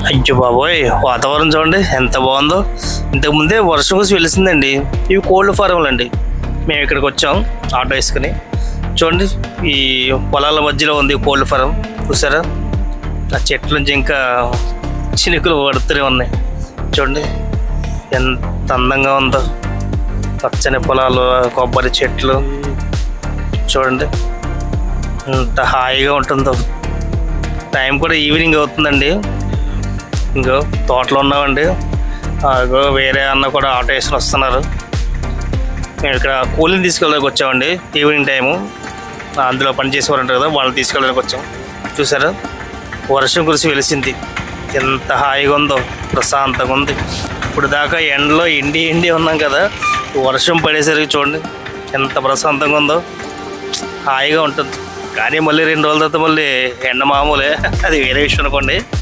అయ్యో బాబోయ్, వాతావరణం చూడండి ఎంత బాగుందో. ఇంతకుముందే వర్షం కురిసి వెలిసిందండి. ఇవి కోల్డ్ ఫారంలు అండి. మేము ఇక్కడికి వచ్చాం ఆటో వేసుకుని. చూడండి, ఈ పొలాల మధ్యలో ఉంది కోల్డ్ ఫారం. చూసారా, ఆ చెట్ల నుంచి ఇంకా చినుకులు పడుతూనే ఉన్నాయి. చూడండి ఎంత అందంగా ఉందో. పచ్చని పొలాలు, కొబ్బరి చెట్లు చూడండి ఎంత హాయిగా ఉంటుందో. టైం కూడా ఈవినింగ్ అవుతుందండి. ఇంకో తోటలో ఉన్నామండి. అగో వేరే అన్న కూడా ఆటో వేసుకుని వస్తున్నారు. మేము ఇక్కడ కూలీని తీసుకెళ్ళడానికి వచ్చామండి. ఈవినింగ్ టైము అందులో పని చేసేవారు ఉంటారు కదా, వాళ్ళని తీసుకెళ్ళడానికి వచ్చాం. చూసారా, వర్షం కురిసి వెలిసింది. ఎంత హాయిగా ఉందో, ప్రశాంతంగా ఉంది. ఇప్పుడు దాకా ఎండలో ఎండి ఉన్నాం కదా, వర్షం పడేసరికి చూడండి ఎంత ప్రశాంతంగా ఉందో, హాయిగా ఉంటుంది. కానీ మళ్ళీ 2 రోజుల తర్వాత మళ్ళీ ఎండ మామూలే, అది వేరే విషయం అనుకోండి.